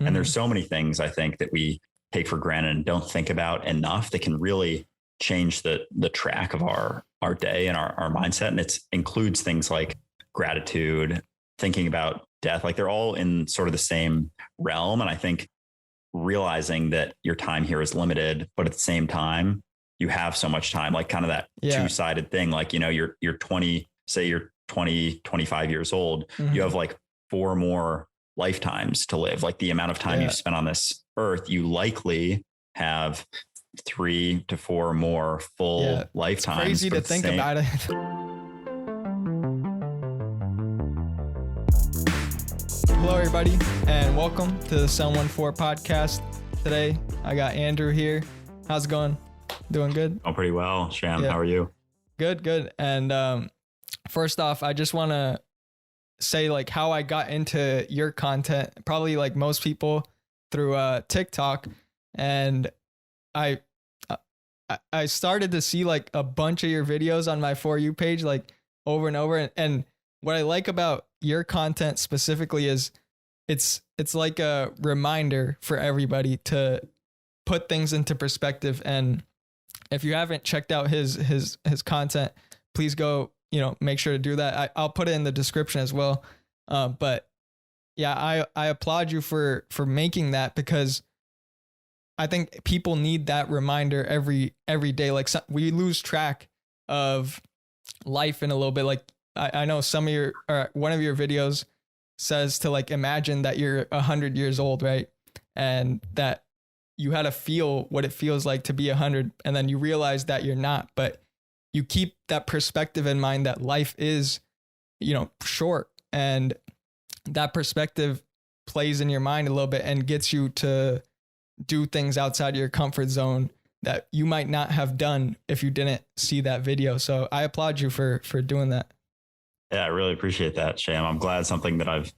And there's so many things I think that we take for granted and don't think about enough that can really change the track of our day and our mindset. And it includes things like gratitude, thinking about death, like they're all in sort of the same realm. And I think realizing that your time here is limited, but at the same time, you have so much time, like kind of that two-sided thing. Like, you're 20, say you're 20, 25 years old, you have like 4 more lifetimes to live. Like the amount of time you've spent on this earth, you likely have 3 to 4 more full lifetimes. It's crazy to think about it. Hello, everybody, and welcome to the Shyam 14 podcast. Today, I got Andrew here. How's it going? Doing good? Oh, pretty well. Shyam, how are you? Good. And first off, I just want to say like how I got into your content, probably like most people through TikTok. And I started to see like a bunch of your videos on my For You page, like over and over. And what I like about your content specifically is it's like a reminder for everybody to put things into perspective. And if you haven't checked out his content, please go, make sure to do that. I'll put it in the description as well. But yeah, I applaud you for making that, because I think people need that reminder every day. Like we lose track of life in a little bit. Like I know one of your videos says to like imagine that you're 100 years old, right? And that you had to feel what it feels like to be 100, and then you realize that you're not, but you keep that perspective in mind that life is, short, and that perspective plays in your mind a little bit and gets you to do things outside of your comfort zone that you might not have done if you didn't see that video. So I applaud you for doing that. Yeah, I really appreciate that, Shyam. I'm glad something that I've,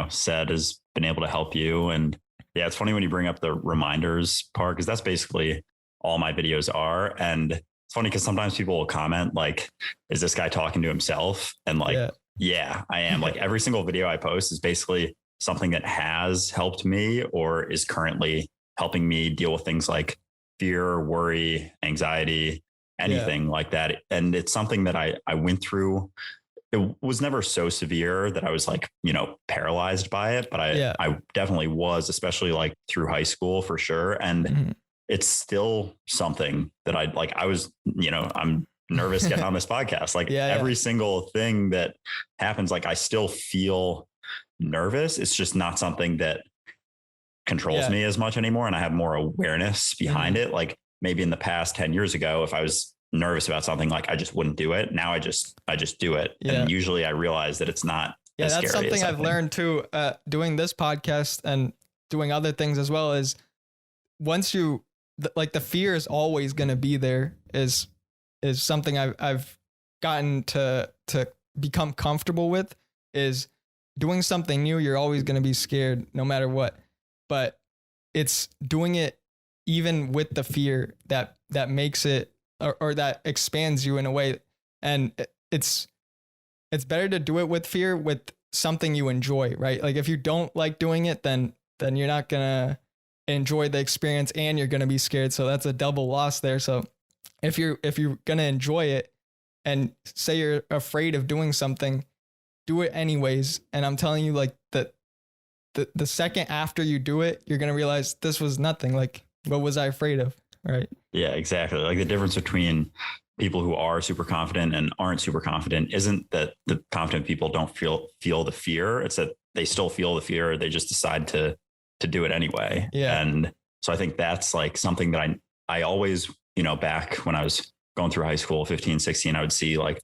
said has been able to help you. And yeah, it's funny when you bring up the reminders part, because that's basically all my videos are. And it's funny because sometimes people will comment like, is this guy talking to himself? And like, yeah, I am. Like every single video I post is basically something that has helped me or is currently helping me deal with things like fear, worry, anxiety, anything like that. And it's something that I went through. It was never so severe that I was like, paralyzed by it, but I definitely was, especially like through high school for sure. And it's still something that I was, I'm nervous getting on this podcast. Like every single thing that happens, like I still feel nervous. It's just not something that controls me as much anymore. And I have more awareness behind it. Like maybe in the past 10 years ago, if I was nervous about something, like I just wouldn't do it. Now I just do it. And usually I realize that it's not as scary. That's something I've learned too, doing this podcast and doing other things as well, is once you like the fear is always going to be there is something I've gotten to become comfortable with. Is doing something new, you're always going to be scared no matter what, but it's doing it even with the fear that makes it or that expands you in a way. And it's better to do it with fear, with something you enjoy, right? Like if you don't like doing it, then you're not gonna enjoy the experience and you're gonna be scared. So that's a double loss there. So if you're gonna enjoy it and say you're afraid of doing something, do it anyways. And I'm telling you, like the second after you do it, you're gonna realize this was nothing. Like, what was I afraid of? Right. Yeah, exactly. Like the difference between people who are super confident and aren't super confident isn't that the confident people don't feel the fear. It's that they still feel the fear. They just decide to do it anyway. Yeah. And so I think that's like something that I always, back when I was going through high school, 15, 16, I would see like,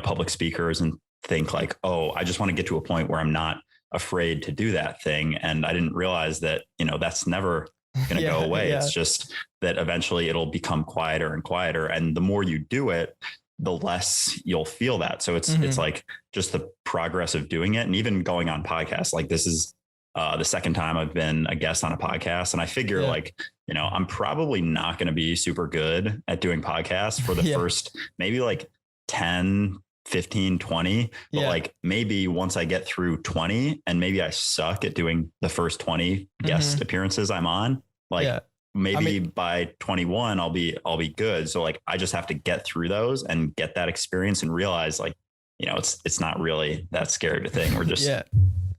public speakers and think like, oh, I just want to get to a point where I'm not afraid to do that thing. And I didn't realize that, that's never going to go away. It's just that eventually it'll become quieter and quieter. And the more you do it, the less you'll feel that. So it's like just the progress of doing it. And even going on podcasts, like this is the second time I've been a guest on a podcast. And I figure like, I'm probably not going to be super good at doing podcasts for the first maybe like 10 15, 20, but Yeah. like maybe once I get through 20 and maybe I suck at doing the first 20 guest appearances I'm on, like Yeah. maybe by 21 I'll be good. So like I just have to get through those and get that experience and realize like, you know, it's not really that scary of a thing. We're just, Yeah.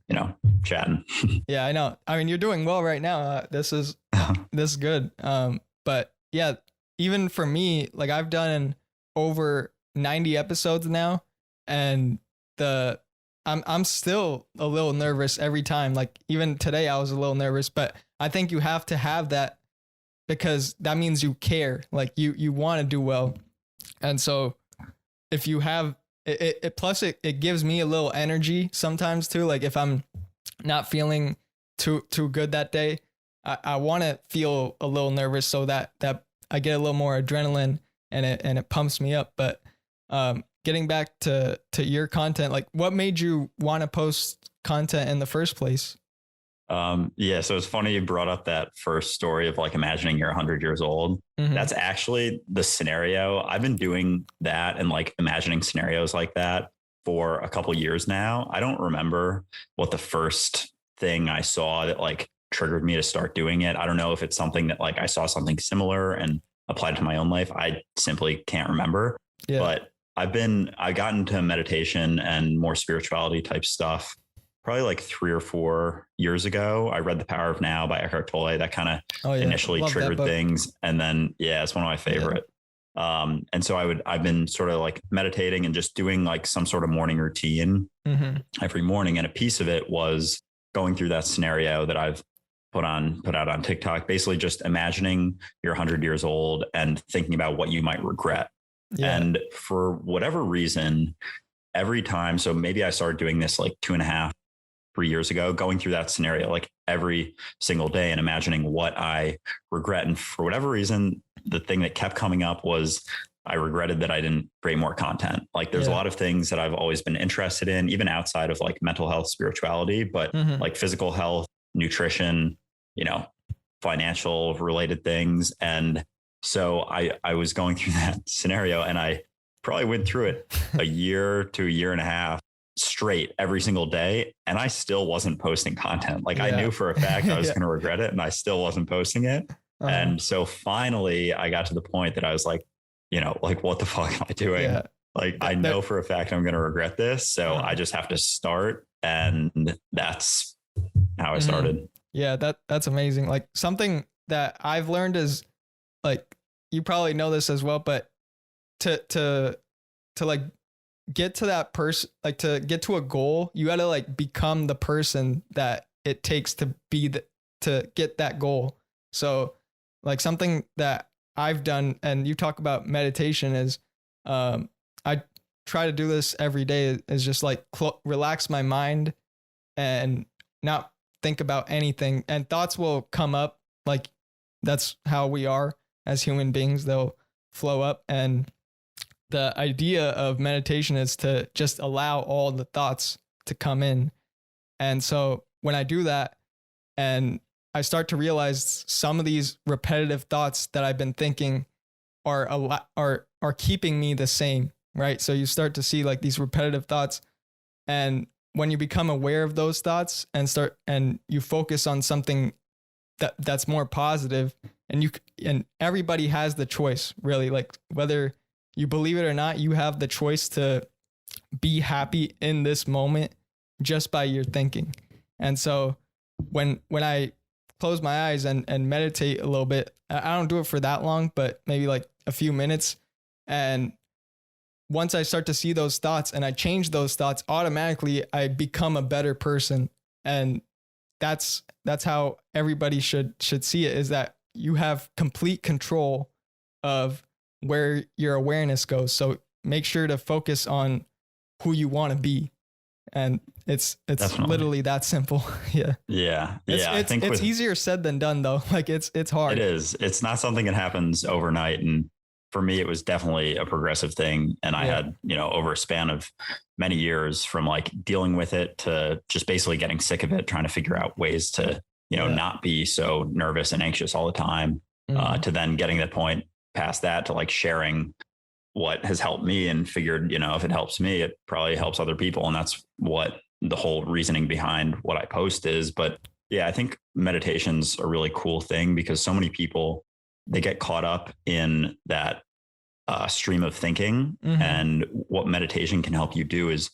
you know, chatting. Yeah, I know. I mean, you're doing well right now. This is good. But yeah, even for me, like I've done over 90 episodes now, and I'm still a little nervous every time. Like even today, I was a little nervous, but I think you have to have that because that means you care. Like you want to do well, and so if you have it plus it gives me a little energy sometimes too. Like if I'm not feeling too good that day, I want to feel a little nervous so that I get a little more adrenaline and it pumps me up. But getting back to your content, like what made you want to post content in the first place? Yeah, so it's funny you brought up that first story of like imagining you're 100 years old. That's actually the scenario. I've been doing that and like imagining scenarios like that for a couple years now. I don't remember what the first thing I saw that like triggered me to start doing it. I don't know if it's something that like I saw something similar and applied to my own life. I simply can't remember. Yeah. But I got into meditation and more spirituality type stuff probably like 3 or 4 years ago. I read The Power of Now by Eckhart Tolle. That kind of initially triggered things. And then, yeah, it's one of my favorite. Yeah. And so I've been sort of like meditating and just doing like some sort of morning routine every morning. And a piece of it was going through that scenario that I've put out on TikTok, basically just imagining you're 100 years old and thinking about what you might regret. Yeah. And for whatever reason, every time, so maybe I started doing this like 2.5, 3 years ago, going through that scenario like every single day and imagining what I regret. And for whatever reason, the thing that kept coming up was I regretted that I didn't create more content. Like there's a lot of things that I've always been interested in, even outside of like mental health, spirituality, but like physical health, nutrition, you know, financial related things. And so I was going through that scenario and I probably went through it a year to a year and a half straight every single day. And I still wasn't posting content. Like I knew for a fact I was going to regret it and I still wasn't posting it. And so finally I got to the point that I was like, you know, like what the fuck am I doing? Yeah. Like I know for a fact I'm going to regret this. So I just have to start. And that's how I started. Yeah, that's amazing. Like something that I've learned is like, you probably know this as well, but to like get to that person, like to get to a goal, you got to like become the person that it takes to be to get that goal. So like something that I've done, and you talk about meditation, is I try to do this every day, is just like relax my mind and not think about anything, and thoughts will come up. Like that's how we are as human beings. They'll flow up. And the idea of meditation is to just allow all the thoughts to come in. And so when I do that and I start to realize some of these repetitive thoughts that I've been thinking are keeping me the same, right? So you start to see like these repetitive thoughts, and when you become aware of those thoughts and you focus on something that's more positive, and everybody has the choice, really, like whether you believe it or not, you have the choice to be happy in this moment just by your thinking. And so when I close my eyes and meditate a little bit, I don't do it for that long, but maybe like a few minutes. And once I start to see those thoughts and I change those thoughts, automatically I become a better person. And that's how everybody should see it, is that you have complete control of where your awareness goes. So make sure to focus on who you want to be. And it's Definitely. Literally that simple. Yeah. Yeah. I think it's easier said than done though. Like it's hard. It is. It's not something that happens overnight. And for me, it was definitely a progressive thing. And I had, you know, over a span of many years, from like dealing with it to just basically getting sick of it, trying to figure out ways to, you know, not be so nervous and anxious all the time, to then getting that point past that to like sharing what has helped me, and figured, if it helps me, it probably helps other people. And that's what the whole reasoning behind what I post is. But yeah, I think meditation's a really cool thing, because so many people, they get caught up in that stream of thinking. Mm-hmm. And what meditation can help you do is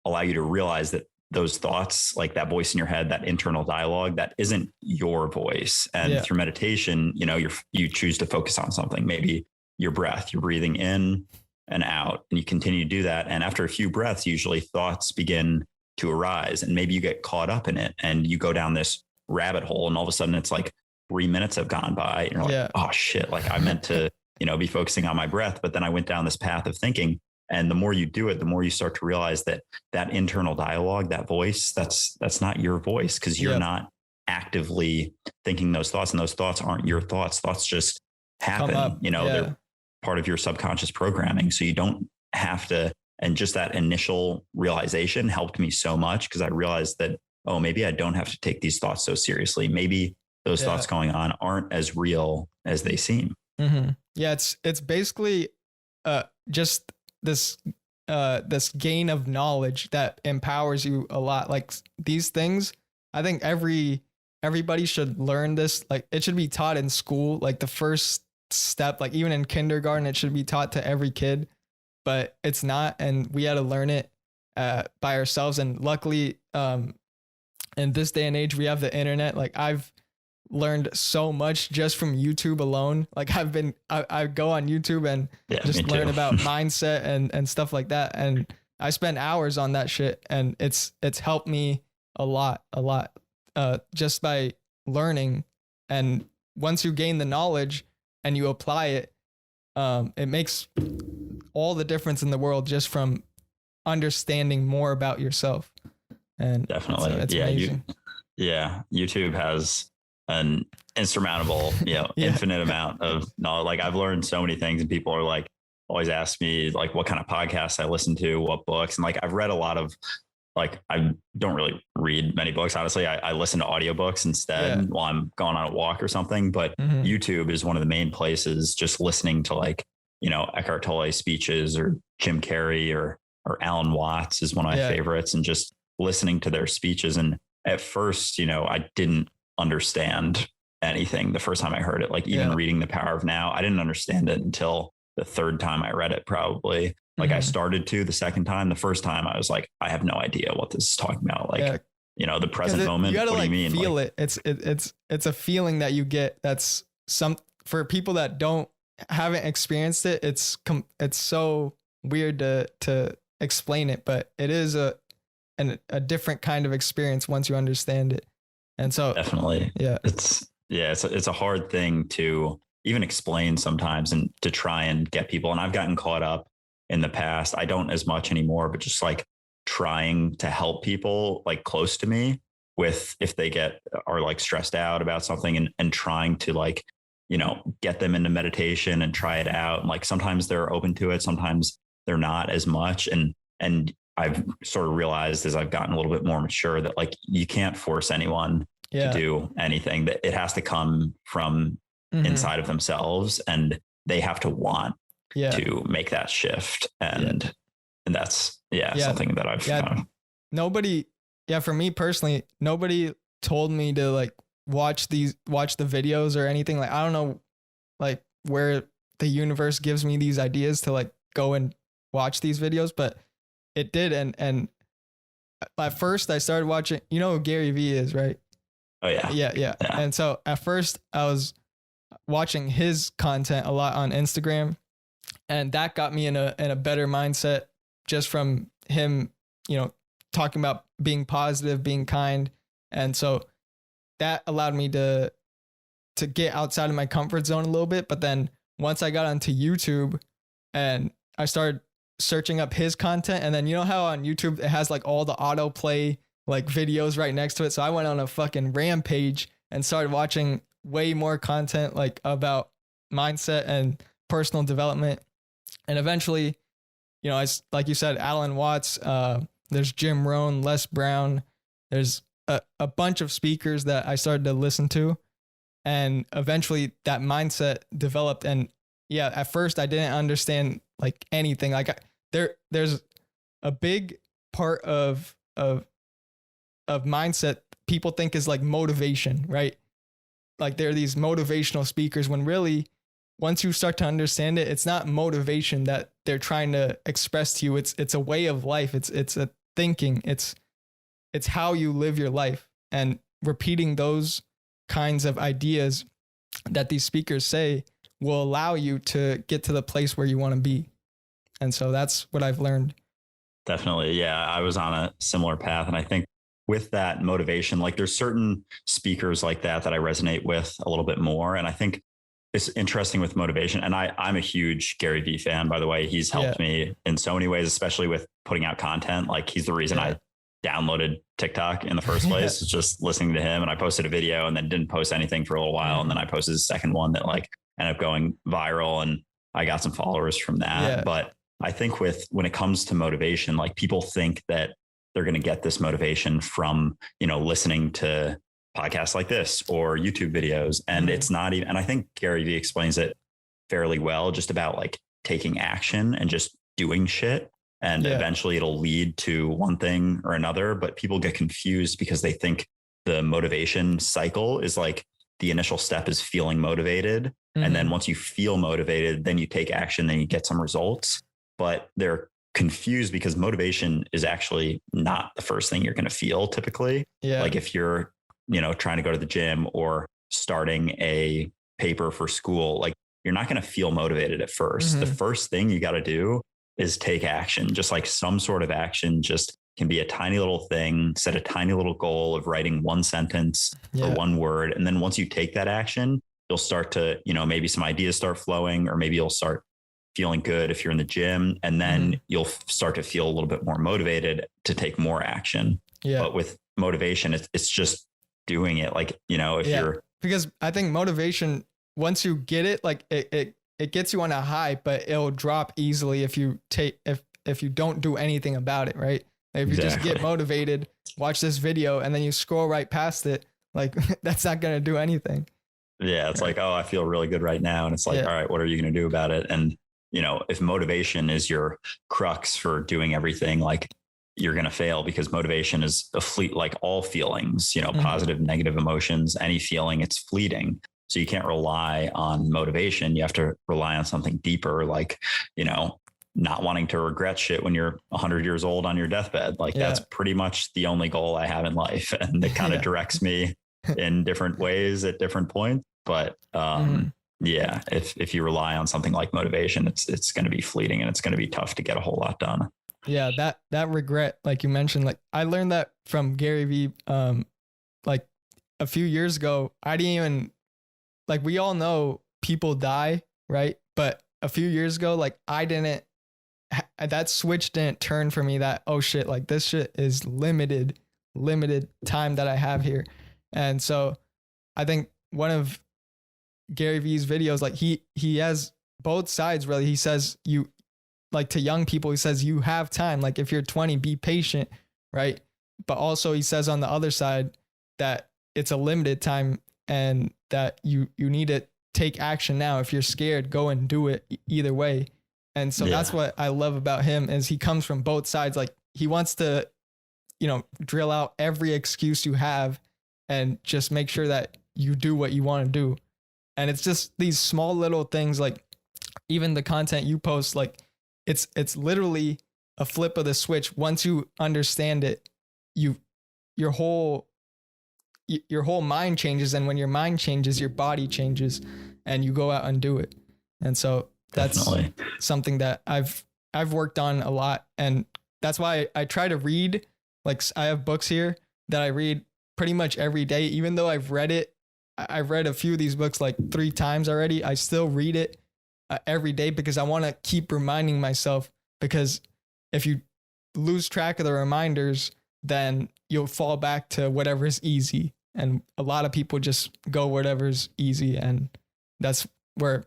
allow you to realize that those thoughts, like that voice in your head, that internal dialogue, that isn't your voice. And through meditation, you choose to focus on something, maybe your breath, you're breathing in and out, and you continue to do that. And after a few breaths, usually thoughts begin to arise, and maybe you get caught up in it and you go down this rabbit hole, and all of a sudden it's like 3 minutes have gone by and you're like, oh shit, like I meant to, be focusing on my breath, but then I went down this path of thinking. And the more you do it, the more you start to realize that that internal dialogue, that voice, that's not your voice, because you're not actively thinking those thoughts, and those thoughts aren't your thoughts. Thoughts just happen, they're part of your subconscious programming. So you don't have to. And just that initial realization helped me so much, because I realized that, oh, maybe I don't have to take these thoughts so seriously. Maybe those thoughts going on aren't as real as they seem. Mm-hmm. Yeah, it's basically just this gain of knowledge that empowers you a lot. Like these things, I think everybody should learn this. Like it should be taught in school. Like the first step, like even in kindergarten, it should be taught to every kid, but it's not. And we had to learn it by ourselves. And luckily, in this day and age, we have the internet. Like I've learned so much just from YouTube alone. Like I go on YouTube and just learn about mindset and stuff like that. And I spend hours on that shit, and it's helped me a lot, just by learning. And once you gain the knowledge and you apply it, it makes all the difference in the world just from understanding more about yourself. And definitely, it's amazing. YouTube has an insurmountable, infinite amount of knowledge. Like I've learned so many things, and people are like, always ask me like what kind of podcasts I listen to, what books. And like, I've read a lot of, like, I don't really read many books. Honestly, I listen to audiobooks instead while I'm going on a walk or something. But YouTube is one of the main places, just listening to like, Eckhart Tolle speeches, or Jim Carrey, or Alan Watts is one of my favorites, and just listening to their speeches. And at first, I didn't understand anything the first time I heard it. Like even reading The Power of Now, I didn't understand it until the third time I read it, probably. Like I started to the second time. The first time I was like, I have no idea what this is talking about. Like, the present moment. You gotta what do you mean? Feel it. It's a feeling that you get. That's for people that haven't experienced it. It's so weird to explain it, but it is a different kind of experience once you understand it. And so definitely, it's a hard thing to even explain sometimes, and to try and get people. And I've gotten caught up in the past. I don't as much anymore, but just like trying to help people like close to me with, if they are like stressed out about something, and trying to like, get them into meditation and try it out. And like, sometimes they're open to it, sometimes they're not as much. And I've sort of realized as I've gotten a little bit more mature that like, you can't force anyone to do anything, that it has to come from inside of themselves, and they have to want to make that shift. And that's something that I've found. For me personally, nobody told me to like watch the videos or anything. Like, I don't know, like where the universe gives me these ideas to like go and watch these videos, but it did. And at first I started watching, who Gary Vee is, right? Oh yeah. And so at first I was watching his content a lot on Instagram, and that got me in a better mindset just from him, talking about being positive, being kind. And so that allowed me to get outside of my comfort zone a little bit. But then once I got onto YouTube and I started searching up his content, and then how on YouTube it has like all the autoplay like videos right next to it. So I went on a fucking rampage and started watching way more content like about mindset and personal development. And eventually, like you said, Alan Watts, there's Jim Rohn, Les Brown, there's a bunch of speakers that I started to listen to. And eventually that mindset developed. And at first I didn't understand like anything. Like there's a big part of mindset people think is like motivation, right? Like there are these motivational speakers when really once you start to understand it, it's not motivation that they're trying to express to you. It's a way of life. It's a thinking. It's how you live your life, and repeating those kinds of ideas that these speakers say will allow you to get to the place where you want to be. And so that's what I've learned. Definitely. Yeah. I was on a similar path. And I think with that motivation, like there's certain speakers like that I resonate with a little bit more. And I think it's interesting with motivation. And I'm a huge Gary Vee fan, by the way. He's helped me in so many ways, especially with putting out content. Like he's the reason I downloaded TikTok in the first place. It's just listening to him. And I posted a video and then didn't post anything for a little while. And then I posted a second one that like ended up going viral, and I got some followers from that. But I think when it comes to motivation, like people think that they're going to get this motivation from, listening to podcasts like this or YouTube videos. And it's not even, and I think Gary Vee explains it fairly well, just about like taking action and just doing shit. And eventually it'll lead to one thing or another. But people get confused because they think the motivation cycle is like the initial step is feeling motivated. And then once you feel motivated, then you take action, then you get some results. But they're confused because motivation is actually not the first thing you're going to feel typically. Like if you're, trying to go to the gym or starting a paper for school, like you're not going to feel motivated at first. The first thing you got to do is take action, just like some sort of action, just can be a tiny little thing, set a tiny little goal of writing one sentence or one word. And then once you take that action, you'll start to, maybe some ideas start flowing, or maybe you'll start feeling good if you're in the gym, and then you'll start to feel a little bit more motivated to take more action. But with motivation, it's just doing it. Like, if you're, because I think motivation, once you get it, like it gets you on a high, but it'll drop easily if you don't do anything about it. Right. Like if you just get motivated, watch this video, and then you scroll right past it, like that's not going to do anything. Yeah. It's like, oh, I feel really good right now. And it's like, all right, what are you going to do about it? And, if motivation is your crux for doing everything, like you're going to fail, because motivation is a fleet, like all feelings, positive, negative emotions, any feeling, it's fleeting. So you can't rely on motivation. You have to rely on something deeper, like, not wanting to regret shit when you're 100 years old on your deathbed. Like that's pretty much the only goal I have in life. And it kind of directs me in different ways at different points. But, yeah, if you rely on something like motivation, it's going to be fleeting, and it's going to be tough to get a whole lot done. Yeah, that regret, like you mentioned, like I learned that from Gary Vee, like a few years ago. I didn't even, like, we all know people die, right? But a few years ago, like that switch didn't turn for me, that, oh shit, like this shit is limited time that I have here. And so I think one of Gary Vee's videos, like he has both sides really. He says, you, like, to young people, he says you have time. Like if you're 20, be patient, right? But also he says on the other side that it's a limited time, and that you need to take action now. If you're scared, go and do it either way. And so that's what I love about him, is he comes from both sides. Like he wants to, drill out every excuse you have and just make sure that you do what you want to do. And it's just these small little things, like even the content you post, like it's literally a flip of the switch. Once you understand it, your whole mind changes. And when your mind changes, your body changes, and you go out and do it. And so that's something that I've worked on a lot. And that's why I try to read, like I have books here that I read pretty much every day, even though I've read a few of these books like 3 times already. I still read it every day, because I want to keep reminding myself, because if you lose track of the reminders, then you'll fall back to whatever's easy. And a lot of people just go whatever's easy. And that's where,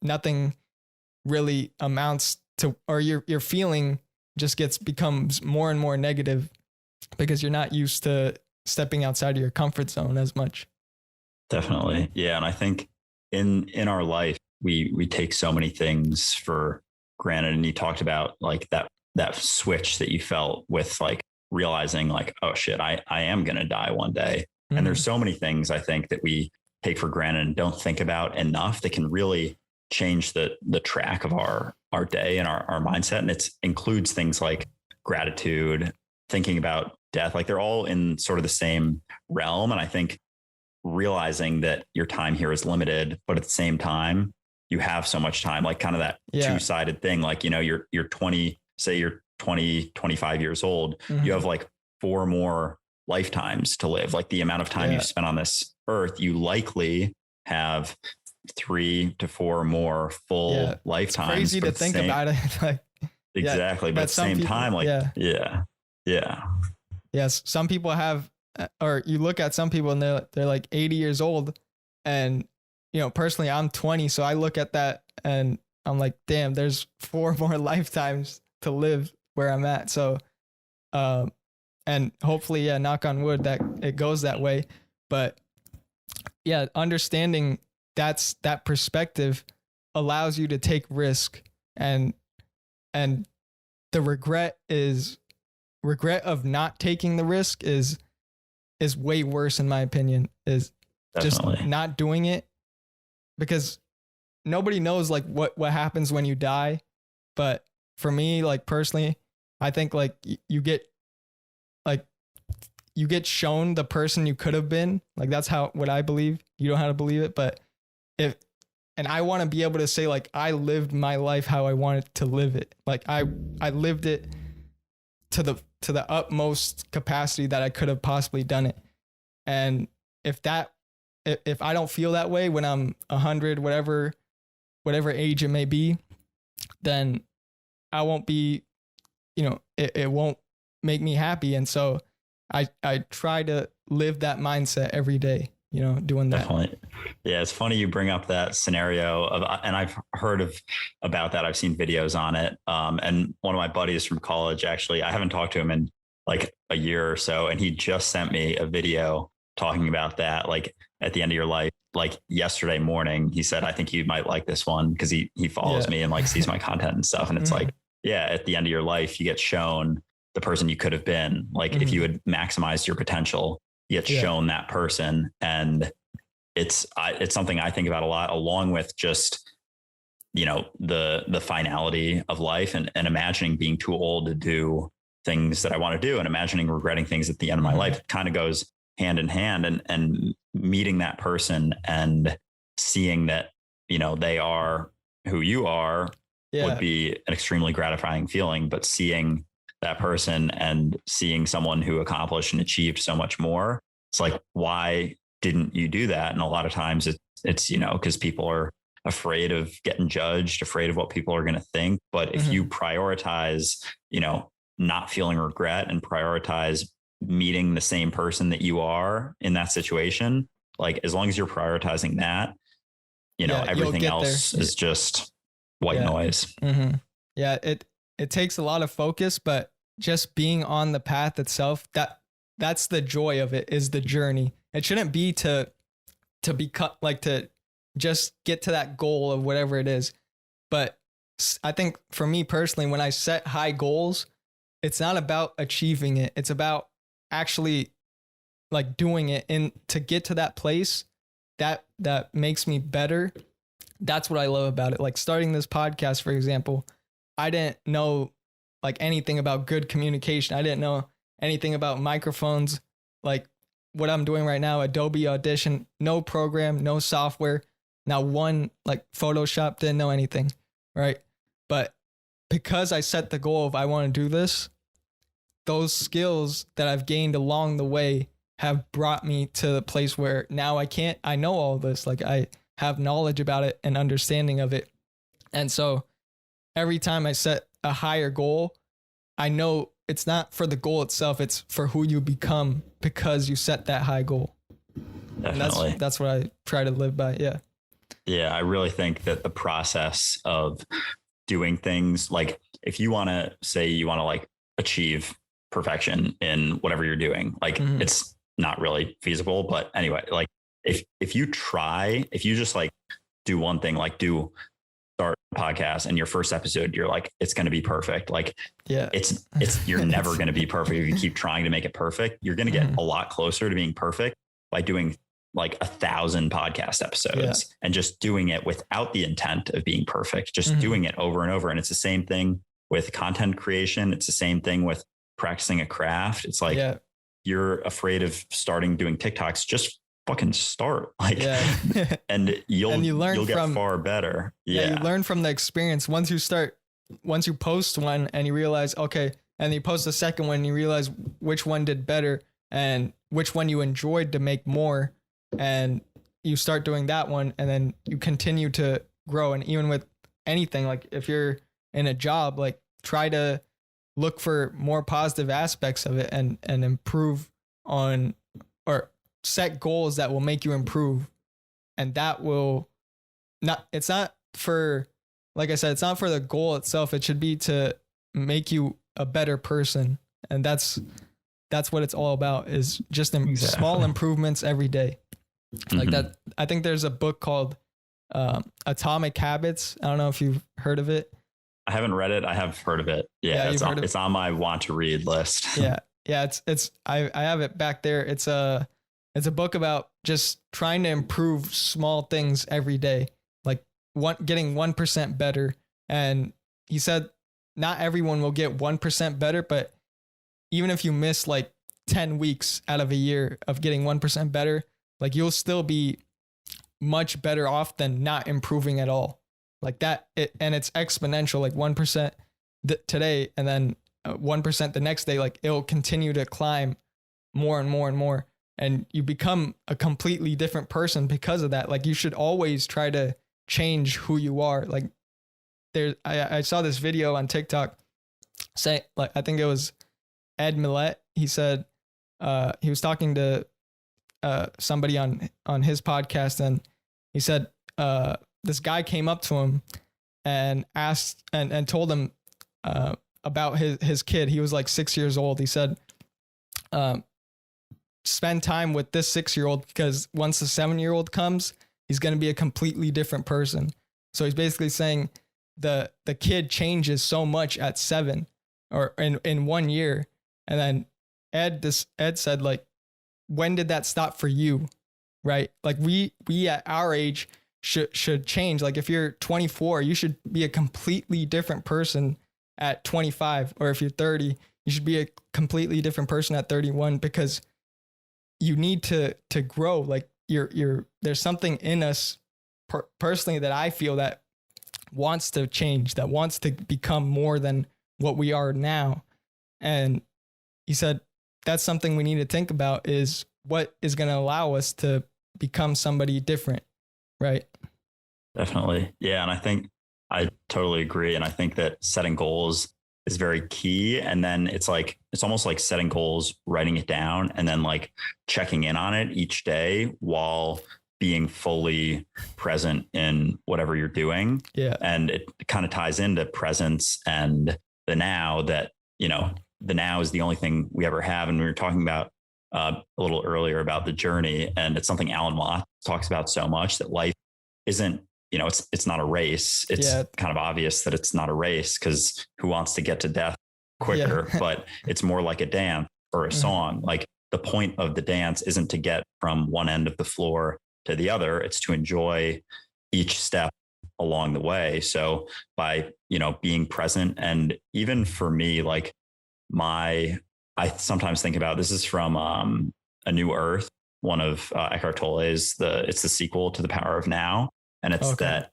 nothing really amounts to, or your feeling just becomes more and more negative, because you're not used to stepping outside of your comfort zone as much. Definitely. Yeah. And I think in our life, we take so many things for granted, and you talked about like that switch that you felt with like realizing like, oh shit, I am going to die one day. Mm-hmm. And there's so many things I think that we take for granted and don't think about enough that can really change the track of our day and our mindset. And it includes things like gratitude, thinking about death, like they're all in sort of the same realm. And I think realizing that your time here is limited, but at the same time, you have so much time, like kind of that two-sided thing. Like, you know, you're 20, say you're 20, 25 years old, you have like 4 more lifetimes to live. Like the amount of time you spent on this earth, you likely have 3 to 4 more full lifetimes. It's crazy to think about it. Like, exactly. But at the same time, like, yes. Some people have, or you look at some people and they're like 80 years old, and, you know, personally I'm 20. So I look at that and I'm like, damn, there's 4 more lifetimes to live where I'm at. So, and hopefully, knock on wood, that it goes that way. But yeah, understanding that perspective allows you to take risk, and the regret of not taking the risk is way worse, in my opinion, is Definitely. Just not doing it, because nobody knows like what happens when you die. But for me, like personally, I think like you get shown the person you could have been. Like that's what I believe. You don't have to believe it, but and I want to be able to say like I lived my life how I wanted to live it. Like I lived it to the utmost capacity that I could have possibly done it. And if I don't feel that way when I'm 100, whatever age it may be, then I won't be, you know, it won't make me happy. And so I try to live that mindset every day, you know, doing that. Definitely. Yeah. It's funny you bring up that scenario and I've heard about that. I've seen videos on it. And one of my buddies from college, actually, I haven't talked to him in like a year or so, and he just sent me a video talking about that. Like at the end of your life, like yesterday morning, he said, I think you might like this one, because he follows me and like sees my content and stuff. And it's like, yeah, at the end of your life, you get shown the person you could have been. Like if you had maximized your potential, you get shown that person. And it's something I think about a lot, along with just, you know, the finality of life and imagining being too old to do things that I want to do, and imagining regretting things at the end of my life. It kind of goes hand in hand, and meeting that person and seeing that, you know, they are who you are would be an extremely gratifying feeling. But seeing that person and seeing someone who accomplished and achieved so much more, it's like, why didn't you do that? And a lot of times it's, you know, because people are afraid of getting judged, afraid of what people are going to think. But if you prioritize, you know, not feeling regret and prioritize meeting the same person that you are in that situation, like as long as you're prioritizing that, you know, everything else is just white noise. Yeah. It takes a lot of focus, but just being on the path itself, that's the joy of it, is the journey. It shouldn't be to be cut, like to just get to that goal of whatever it is. But I think for me personally, when I set high goals, it's not about achieving it. It's about actually like doing it, and to get to that place that makes me better. That's what I love about it. Like starting this podcast, for example, I didn't know like anything about good communication. I didn't know anything about microphones, like what I'm doing right now, Adobe Audition, no program, no software. Now one, like Photoshop, didn't know anything, right? But because I set the goal of I want to do this, those skills that I've gained along the way have brought me to the place where now I know all this. Like I have knowledge about it and understanding of it. And so every time I set a higher goal, I know it's not for the goal itself, it's for who you become because you set that high goal. Definitely. And that's what I try to live by. Yeah. Yeah. I really think that the process of doing things, like if you want to say you want to like achieve perfection in whatever you're doing, like it's not really feasible. But anyway, like if you just like do one thing, like do start a podcast and your first episode, you're like, it's going to be perfect. Like, yeah, you're never going to be perfect. If you keep trying to make it perfect, you're going to get a lot closer to being perfect by doing like 1,000 podcast episodes and just doing it without the intent of being perfect, just doing it over and over. And it's the same thing with content creation. It's the same thing with practicing a craft. It's like, you're afraid of starting doing TikToks, just fucking start. Like, and you'll get far better. Yeah. You learn from the experience. Once you post one and you realize, okay, and you post the second one, and you realize which one did better and which one you enjoyed to make more. And you start doing that one, and then you continue to grow. And even with anything, like if you're in a job, like try to look for more positive aspects of it and improve on, or set goals that will make you improve. And that will it's not for, like I said, it's not for the goal itself. It should be to make you a better person. And that's what it's all about, is just small improvements every day. Like that. I think there's a book called Atomic Habits. I don't know if you've heard of it. I haven't read it. I have heard of it. Yeah, it's on my want to read list. Yeah. I have it back there. It's a book about just trying to improve small things every day, like getting 1% better. And he said not everyone will get 1% better, but even if you miss like 10 weeks out of a year of getting 1% better, like you'll still be much better off than not improving at all. Like that, and it's exponential, like 1% today, and then 1% the next day. Like it'll continue to climb more and more and more, and you become a completely different person because of that. Like you should always try to change who you are. Like I saw this video on TikTok saying, like, I think it was Ed Millett. He said he was talking to somebody on his podcast, and he said this guy came up to him and asked and told him about his kid. He was like 6 years old. He said, spend time with this 6-year-old, because once the 7-year-old comes, he's going to be a completely different person. So he's basically saying the kid changes so much at 7 or in 1 year. And then Ed said, like, when did that stop for you? Right? Like we at our age should change. Like if you're 24, you should be a completely different person at 25, or if you're 30, you should be a completely different person at 31, because you need to grow. Like there's something in us personally that I feel that wants to change, that wants to become more than what we are now. And he said, that's something we need to think about, is what is going to allow us to become somebody different. Right. Definitely. Yeah. And I think I totally agree. And I think that setting goals is very key. And then it's almost like setting goals, writing it down, and then like checking in on it each day while being fully present in whatever you're doing. Yeah. And it kind of ties into presence and the now, that, the now is the only thing we ever have. And we were talking about a little earlier about the journey. And it's something Alan Watts talks about so much, that life isn't, it's not a race. It's kind of obvious that it's not a race, because who wants to get to death quicker? But it's more like a dance or a song. Like the point of the dance isn't to get from one end of the floor to the other. It's to enjoy each step along the way. So by, being present, and even for me, like I sometimes think about, this is from A New Earth, one of Eckhart Tolle's, it's the sequel to The Power of Now. And it's that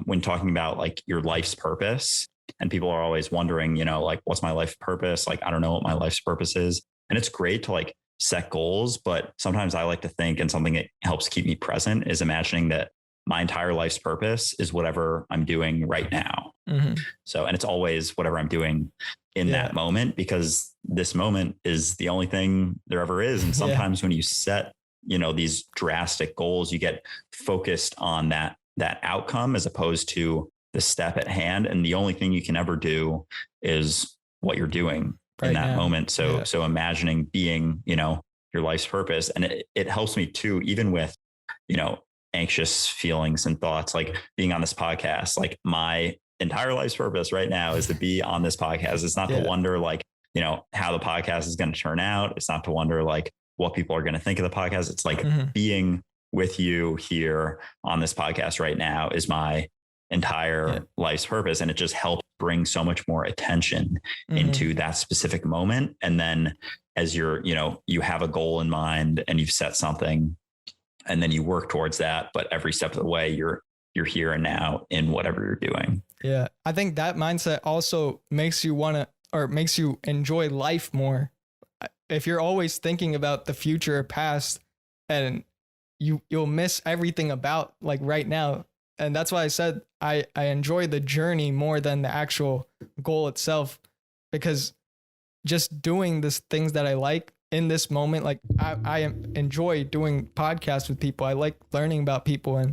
when talking about like your life's purpose, and people are always wondering, like, what's my life purpose? Like, I don't know what my life's purpose is. And it's great to like set goals, but sometimes I like to think, and something that helps keep me present is imagining that my entire life's purpose is whatever I'm doing right now. So, and it's always whatever I'm doing in that moment, because this moment is the only thing there ever is. And sometimes when you set, these drastic goals, you get focused on that outcome as opposed to the step at hand. And the only thing you can ever do is what you're doing in that moment. So imagining being, your life's purpose. And it helps me too, even with, anxious feelings and thoughts, like being on this podcast, like my entire life's purpose right now is to be on this podcast. It's not to wonder like, how the podcast is going to turn out. It's not to wonder like what people are going to think of the podcast. It's like being with you here on this podcast right now is my entire life's purpose. And it just helps bring so much more attention into that specific moment. And then as you're, you have a goal in mind and you've set something and then you work towards that. But every step of the way, you're here and now in whatever you're doing. Yeah. I think that mindset also makes you makes you enjoy life more. If you're always thinking about the future or past, and you'll miss everything about like right now. And that's why I said I enjoy the journey more than the actual goal itself, because just doing this things that I like in this moment, like I enjoy doing podcasts with people. I like learning about people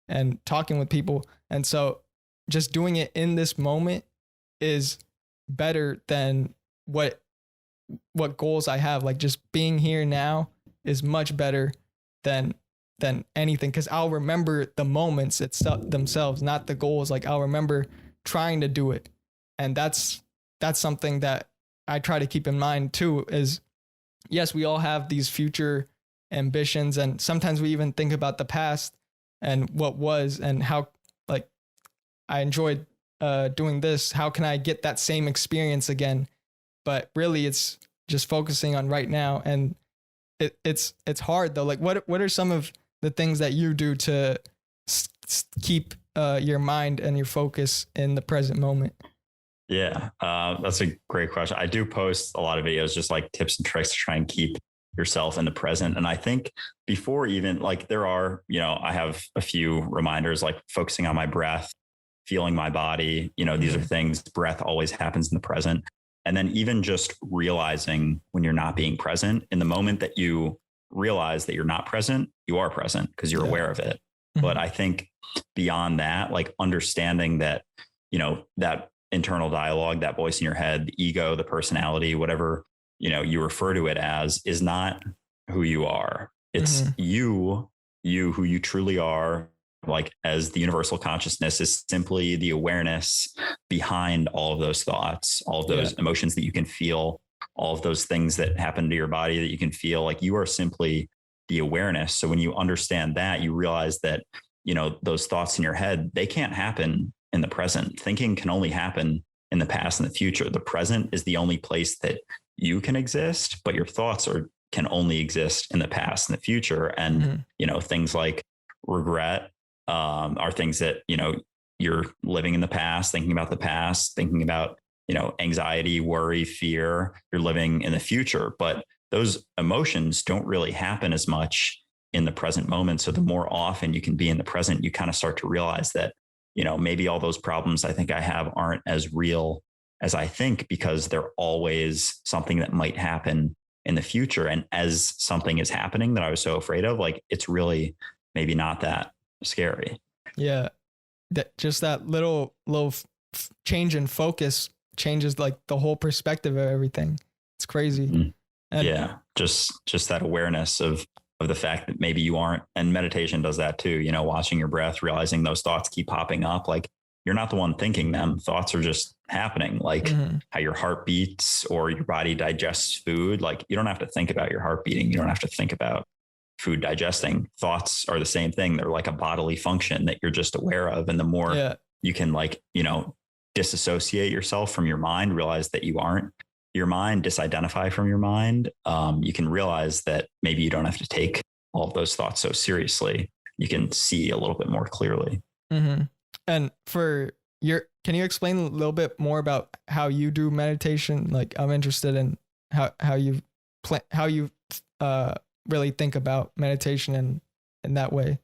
and talking with people. And so just doing it in this moment is better than what goals I have. Like just being here now is much better than anything, because I'll remember the moments themselves, not the goals. Like I'll remember trying to do it. And that's something that I try to keep in mind too, is yes, we all have these future ambitions, and sometimes we even think about the past and what was and how, like, I enjoyed doing this. How can I get that same experience again? But really it's just focusing on right now. And it's hard though. Like what are some of the things that you do to keep your mind and your focus in the present moment? Yeah, that's a great question. I do post a lot of videos, just like tips and tricks to try and keep yourself in the present. And I think before even like there are, I have a few reminders, like focusing on my breath, feeling my body, these are things, breath always happens in the present. And then even just realizing when you're not being present, in the moment that you realize that you're not present, you are present because you're aware of it. But I think beyond that, like understanding that, that internal dialogue, that voice in your head, the ego, the personality, whatever, you refer to it as, is not who you are. It's you who you truly are, like as the universal consciousness is simply the awareness behind all of those thoughts, all of those emotions that you can feel, all of those things that happen to your body that you can feel. Like you are simply the awareness. So when you understand that, you realize that, those thoughts in your head, they can't happen in the present. Thinking can only happen in the past and the future. The present is the only place that you can exist, but your thoughts can only exist in the past and the future. And, things like regret are things that, you're living in the past, thinking about the past, thinking about, anxiety, worry, fear, you're living in the future. But those emotions don't really happen as much in the present moment. So the more often you can be in the present, you kind of start to realize that, maybe all those problems I think I have aren't as real as I think, because they're always something that might happen in the future. And as something is happening that I was so afraid of, like, it's really maybe not that scary. Yeah. That little change in focus changes like the whole perspective of everything. It's crazy. And just that awareness of the fact that maybe you aren't, and meditation does that too, watching your breath, realizing those thoughts keep popping up. Like you're not the one thinking them. Thoughts are just happening, like how your heart beats or your body digests food. Like you don't have to think about your heart beating. You don't have to think about food digesting. Thoughts are the same thing. They're like a bodily function that you're just aware of. And the more you can disassociate yourself from your mind, realize that you aren't your mind, disidentify from your mind, you can realize that maybe you don't have to take all of those thoughts so seriously. You can see a little bit more clearly. And can you explain a little bit more about how you do meditation? Like I'm interested in how you really think about meditation in that way.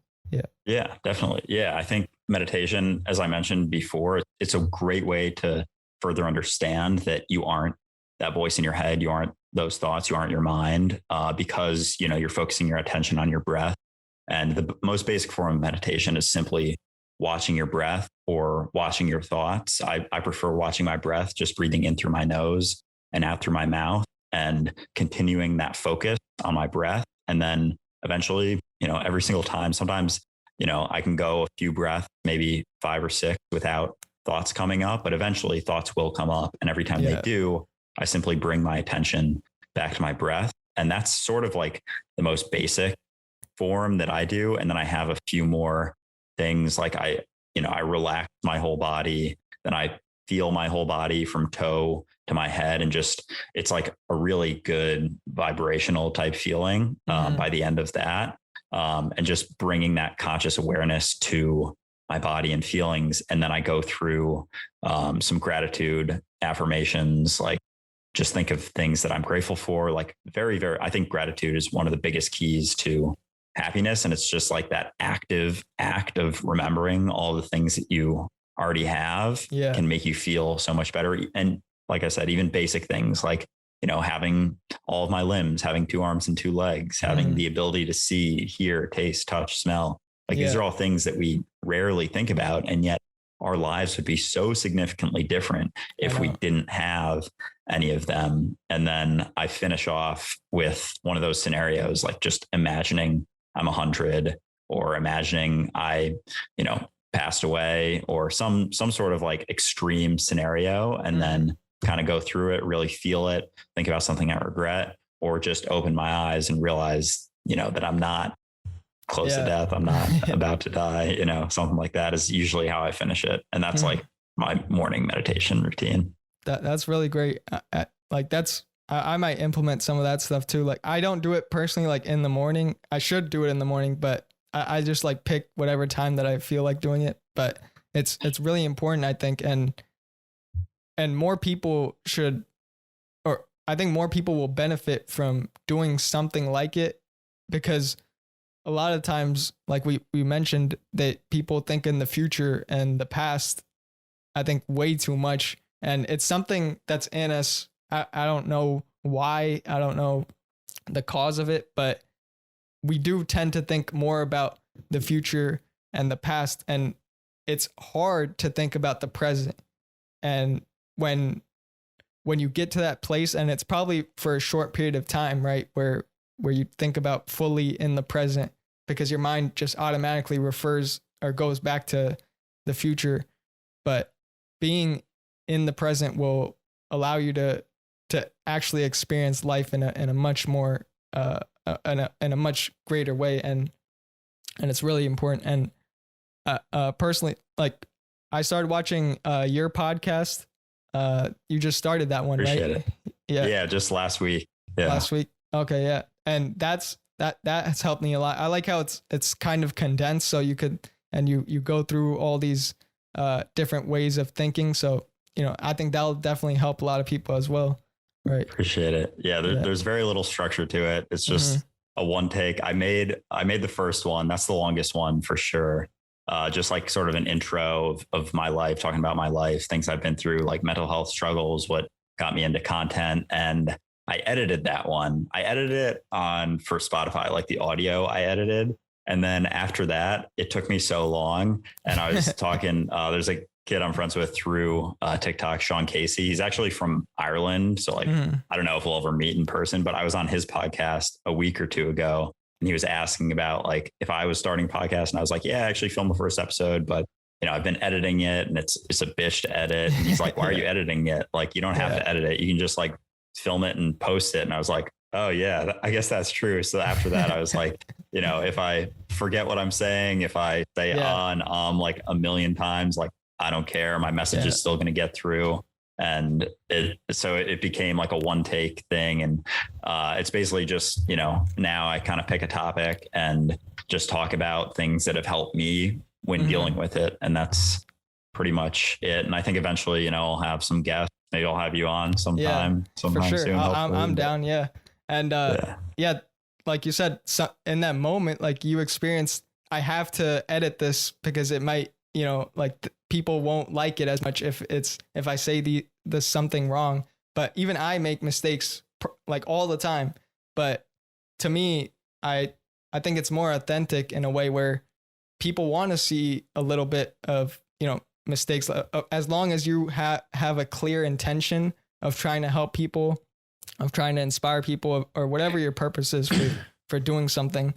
Yeah, definitely. Yeah. I think meditation, as I mentioned before, it's a great way to further understand that you aren't that voice in your head. You aren't those thoughts. You aren't your mind, because, you're focusing your attention on your breath. And the most basic form of meditation is simply watching your breath or watching your thoughts. I prefer watching my breath, just breathing in through my nose and out through my mouth and continuing that focus on my breath. And then eventually, every single time, sometimes, I can go a few breaths, maybe 5 or 6 without thoughts coming up, but eventually thoughts will come up. And every time they do, I simply bring my attention back to my breath. And that's sort of like the most basic form that I do. And then I have a few more things like I relax my whole body, then I feel my whole body from toe to my head. And just, it's like a really good vibrational type feeling by the end of that. And just bringing that conscious awareness to my body and feelings. And then I go through some gratitude affirmations, like just think of things that I'm grateful for. Like I think gratitude is one of the biggest keys to happiness. And it's just like that active act of remembering all the things that you already have can make you feel so much better. And like I said, even basic things like, having all of my limbs, having 2 arms and 2 legs, having the ability to see, hear, taste, touch, smell. Like these are all things that we rarely think about. And yet our lives would be so significantly different if we didn't have any of them. And then I finish off with one of those scenarios, like just imagining I'm 100 or imagining I, passed away or some sort of like extreme scenario, and then kind of go through it, really feel it, think about something I regret, or just open my eyes and realize, that I'm not close to death. I'm not about to die, something like that is usually how I finish it. And that's like my morning meditation routine. That's really great. I might implement some of that stuff too. Like I don't do it personally, like in the morning. I should do it in the morning, but I just like pick whatever time that I feel like doing it. But it's really important, I think. And more people should, or I think more people will benefit from doing something like it, because a lot of times, like we mentioned, that people think in the future and the past, I think way too much. And it's something that's in us. I don't know why. I don't know the cause of it, but we do tend to think more about the future and the past. And it's hard to think about the present. And when you get to that place, and it's probably for a short period of time, right, where you think about fully in the present, because your mind just automatically refers or goes back to the future. But being in the present will allow you to actually experience life in a much more in a much greater way, and it's really important. And personally, like I started watching your podcast. You just started that one, Appreciate right? it. Yeah. Yeah, just last week. Yeah. Last week. Okay, yeah. And that has helped me a lot. I like how it's kind of condensed, so you could you go through all these different ways of thinking. So, I think that'll definitely help a lot of people as well. Right. Appreciate it. Yeah, there's very little structure to it. It's just a one take. I made the first one. That's the longest one for sure. Just like sort of an intro of my life, talking about my life, things I've been through, like mental health struggles, what got me into content. And I edited that one. I edited it for Spotify, like the audio I edited. And then after that, it took me so long. And I was talking, there's a kid I'm friends with through TikTok, Sean Casey. He's actually from Ireland. So like, I don't know if we'll ever meet in person, but I was on his podcast a week or 2 ago. And he was asking about like, if I was starting a podcast, and I was like, yeah, I actually filmed the first episode, but I've been editing it and it's a bitch to edit. And he's like, why are you editing it? Like, you don't have to edit it. You can just like film it and post it. And I was like, oh yeah, I guess that's true. So after that, I was like, if I forget what I'm saying, if I say like a million times, like, I don't care. My message is still going to get through. And it became like a one take thing. And it's basically just, now I kind of pick a topic and just talk about things that have helped me when dealing with it. And that's pretty much it. And I think eventually, I'll have some guests. Maybe I'll have you on sometime for sure. soon. I'm down. Yeah. And like you said, so in that moment, like you experienced, I have to edit this because it might, people won't like it as much if I say the something wrong. But even I make mistakes like all the time. But to me, I think it's more authentic in a way where people want to see a little bit of, mistakes, as long as you have a clear intention of trying to help people, of trying to inspire people, or whatever your purpose is for doing something,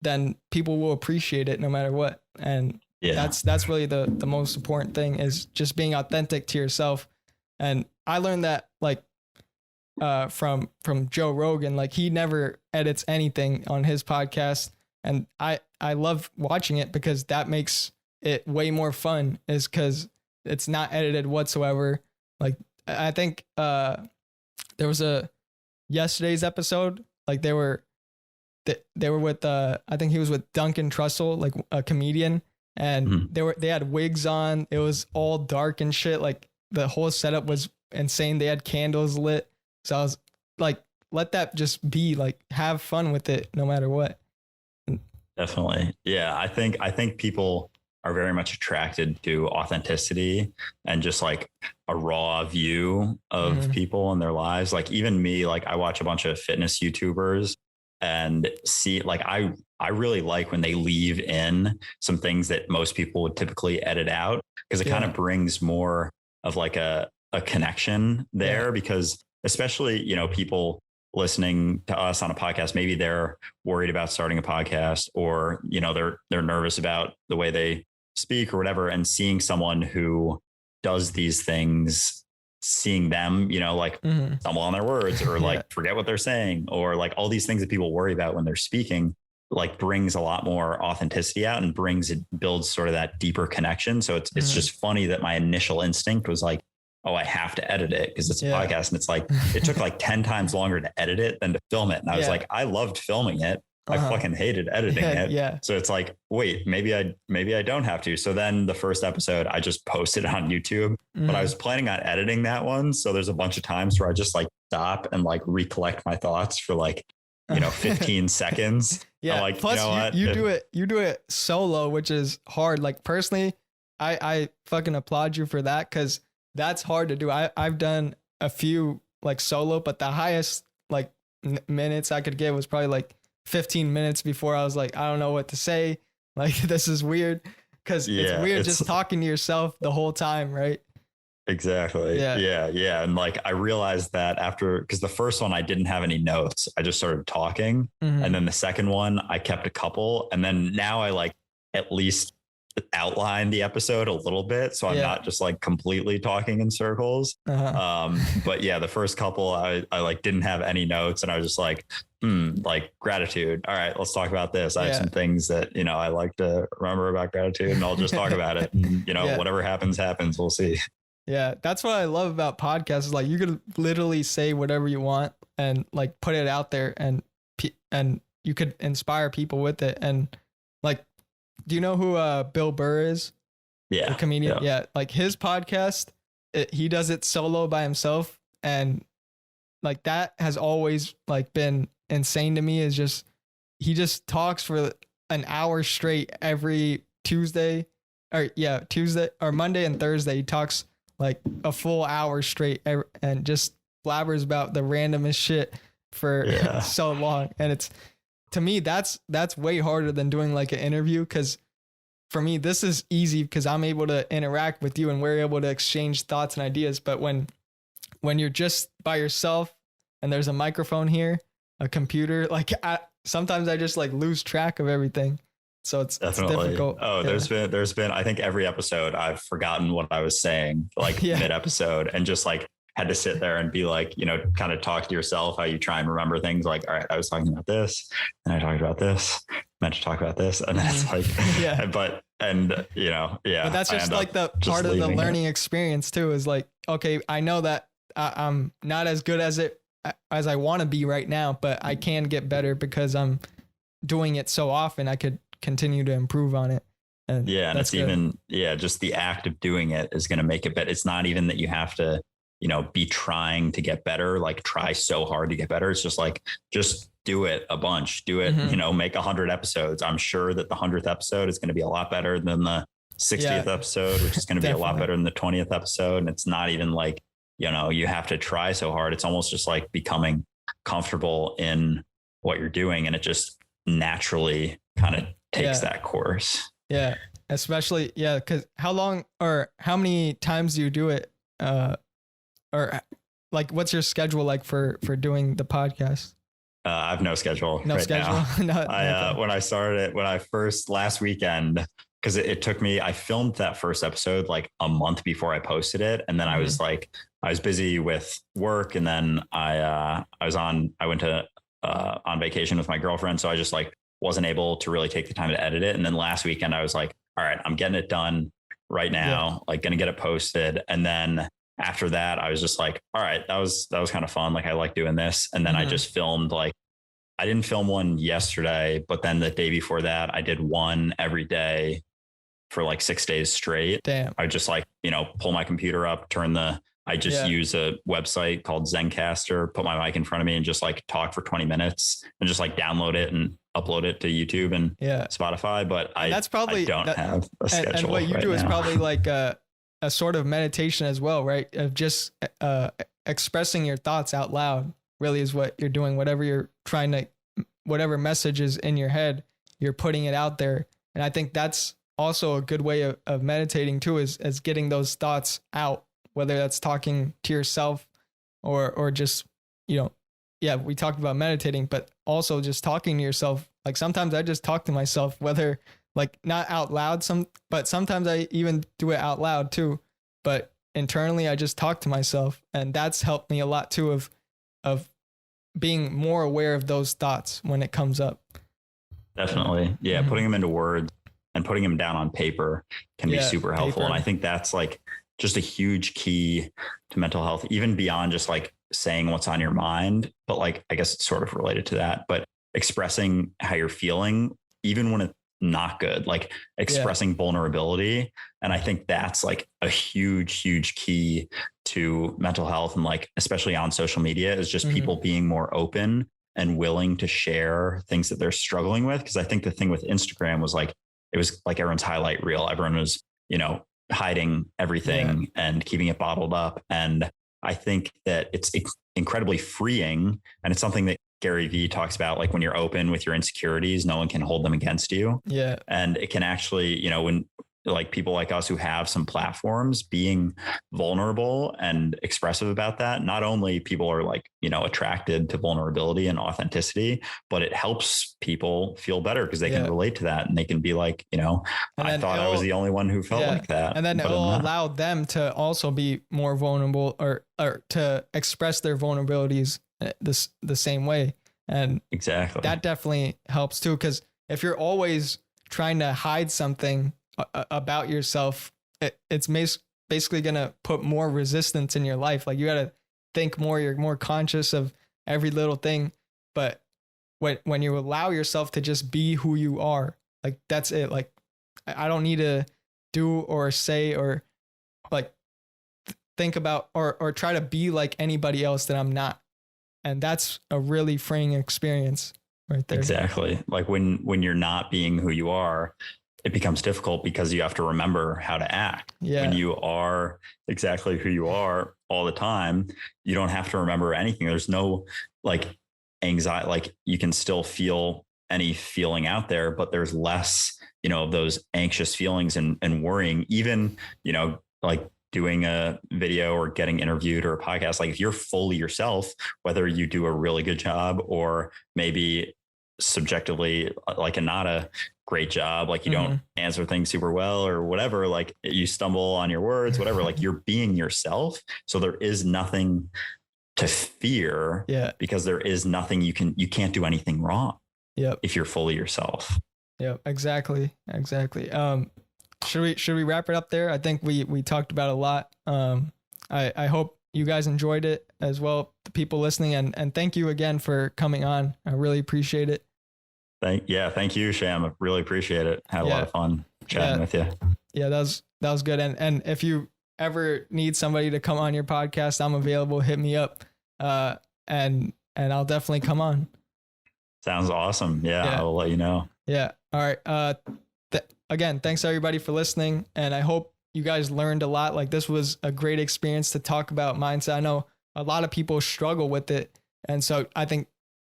then people will appreciate it no matter what. And Yeah. that's really the most important thing, is just being authentic to yourself. And I learned that like from Joe Rogan. Like, he never edits anything on his podcast, and I love watching it because that makes it way more fun, is because it's not edited whatsoever. Like, I think there was a yesterday's episode, like they were with I think he was with Duncan Trussell, like a comedian, and they had wigs on. It was all dark and shit. Like, the whole setup was insane. They had candles lit. So I was like, let that just be, like, have fun with it no matter what. Definitely. Yeah. I think people are very much attracted to authenticity and just like a raw view of people and their lives. Like, even me, like, I watch a bunch of fitness YouTubers and see, like, I really like when they leave in some things that most people would typically edit out, because it kind of brings more of like a connection there, because especially, you know, people listening to us on a podcast, maybe they're worried about starting a podcast, or, you know, they're nervous about the way they speak or whatever. And seeing someone who does these things, seeing them, you know, like stumble on their words, or like forget what they're saying, or like all these things that people worry about when they're speaking, like brings a lot more authenticity out and builds sort of that deeper connection. So it's just funny that my initial instinct was like, oh, I have to edit it because it's a podcast. And it's like, it took like 10 times longer to edit it than to film it. And I was like, I loved filming it. I fucking hated editing it. Yeah. So it's like, wait, maybe I don't have to. So then the first episode I just posted on YouTube, but I was planning on editing that one. So there's a bunch of times where I just like stop and like recollect my thoughts for like, you know, 15 seconds. Yeah. I'm like, plus, you know what? You do it solo, which is hard. Like, personally, I fucking applaud you for that, because that's hard to do. I've done a few like solo, but the highest like minutes I could get was probably like 15 minutes before I was like, I don't know what to say. Like, this is weird, because it's weird just talking to yourself the whole time, right? Exactly. Yeah. And like, I realized that after, because the first one I didn't have any notes. I just started talking. And then the second one I kept a couple. And then now I like at least outline the episode a little bit, so I'm not just like completely talking in circles. But yeah, the first couple I like didn't have any notes, and I was just like gratitude. All right, let's talk about this. I have some things that, you know, I like to remember about gratitude, and I'll just talk about it. And, you know, whatever happens, we'll see. Yeah, that's what I love about podcasts, is like, you could literally say whatever you want and like put it out there, and you could inspire people with it. And like, do you know who Bill Burr is? Yeah. The comedian. Yeah. Like, his podcast, he does it solo by himself. And like, that has always like been insane to me, is just, he just talks for an hour straight every Tuesday or Monday and Thursday. He talks like a full hour straight and just blabbers about the randomest shit for so long. And it's, to me, that's way harder than doing like an interview, because for me, this is easy because I'm able to interact with you and we're able to exchange thoughts and ideas. But when you're just by yourself and there's a microphone here, a computer, like sometimes I just like lose track of everything. So it's difficult. Oh, there's been, I think every episode I've forgotten what I was saying, like mid episode, and just like had to sit there and be like, you know, kind of talk to yourself, how you try and remember things, like, all right, I was talking about this and I talked about this, meant to talk about this. And then it's like, but that's just like the part of the learning experience too, is like, okay, I know that I'm not as good as I want to be right now, but I can get better because I'm doing it so often. I could continue to improve on it. And it's good. Even, just the act of doing it is going to make it better. It's not even that you have to, you know, be trying to get better, like try so hard to get better. It's just like, just do it a bunch, do it, you know, make 100 episodes. I'm sure that the 100th episode is going to be a lot better than the 60th episode, which is going to be a lot better than the 20th episode. And it's not even like, you know, you have to try so hard. It's almost just like becoming comfortable in what you're doing. And it just naturally kind of takes that course. Yeah. Especially, because how long or how many times do you do it? Or like, what's your schedule like for doing the podcast? I have no schedule. Now. When I started it, last weekend, because it took me, I filmed that first episode like a month before I posted it. And then I was like, I was busy with work. And then I went to, on vacation with my girlfriend. So I just like wasn't able to really take the time to edit it. And then last weekend I was like, all right, I'm getting it done right now, like going to get it posted. And then after that, I was just like, all right, that was kind of fun. Like I like doing this. And then I just filmed like, I didn't film one yesterday, but then the day before that, I did one every day for like 6 days straight. Damn. I just like, pull my computer up, I just use a website called Zencaster, put my mic in front of me and just like talk for 20 minutes and just like download it and upload it to YouTube and Spotify. But I don't have a schedule. And what you do is probably like a sort of meditation as well, right? Of just expressing your thoughts out loud really is what you're doing. Whatever message is in your head, you're putting it out there. And I think that's also a good way of meditating too, is getting those thoughts out, whether that's talking to yourself or just, we talked about meditating, but also just talking to yourself. Like sometimes I just talk to myself, whether like not out loud, but sometimes I even do it out loud too. But internally, I just talk to myself, and that's helped me a lot too of being more aware of those thoughts when it comes up. Definitely. Yeah. Putting them into words and putting them down on paper can be super helpful. And I think that's like just a huge key to mental health, even beyond just like saying what's on your mind. But like, I guess it's sort of related to that, but expressing how you're feeling, even when it's not good, like expressing vulnerability. And I think that's like a huge, huge key to mental health. And like, especially on social media, is just people being more open and willing to share things that they're struggling with. Cause I think the thing with Instagram was like, it was like everyone's highlight reel. Everyone was, hiding everything and keeping it bottled up. And I think that it's incredibly freeing. And it's something that Gary Vee talks about, like when you're open with your insecurities, no one can hold them against you. Yeah. And it can actually, when like people like us who have some platforms, being vulnerable and expressive about that, not only people are like, attracted to vulnerability and authenticity, but it helps people feel better because they can relate to that. And they can be like, I thought I was the only one who felt like that. And then it'll allow them to also be more vulnerable or to express their vulnerabilities the same way. And exactly, that definitely helps too. Cause if you're always trying to hide something about yourself, it's basically going to put more resistance in your life. Like you got to think more, you're more conscious of every little thing. But when you allow yourself to just be who you are, like that's it. Like I don't need to do or say or like think about or try to be like anybody else that I'm not. And that's a really freeing experience right there. Exactly. Like when you're not being who you are, it becomes difficult because you have to remember how to act. Yeah. When you are exactly who you are all the time, you don't have to remember anything. There's no like anxiety, like you can still feel any feeling out there, but there's less, of those anxious feelings and worrying, even, like doing a video or getting interviewed or a podcast. Like if you're fully yourself, whether you do a really good job or maybe subjectively like not a great job, like you don't answer things super well or whatever, like you stumble on your words, whatever, like you're being yourself. So there is nothing to fear because there is nothing you can't do anything wrong. Yep. If you're fully yourself. Yep. Exactly. Should we wrap it up there? I think we talked about a lot. I hope you guys enjoyed it as well, the people listening, and thank you again for coming on. I really appreciate it. Thank you, Shyam. I really appreciate it. Had a lot of fun chatting with you. Yeah, that was good. And if you ever need somebody to come on your podcast, I'm available. Hit me up. And I'll definitely come on. Sounds awesome. Yeah. I will let you know. Yeah. All right. Again, thanks everybody for listening. And I hope you guys learned a lot. Like this was a great experience to talk about mindset. I know a lot of people struggle with it. And so I think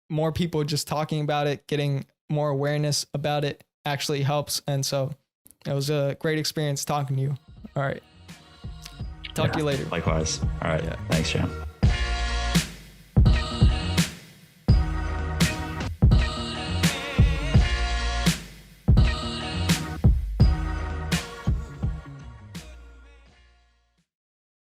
more people just talking about it, getting more awareness about it actually helps. And so it was a great experience talking to you. All right. Talk to you later. Likewise. All right. Thanks, Shyam.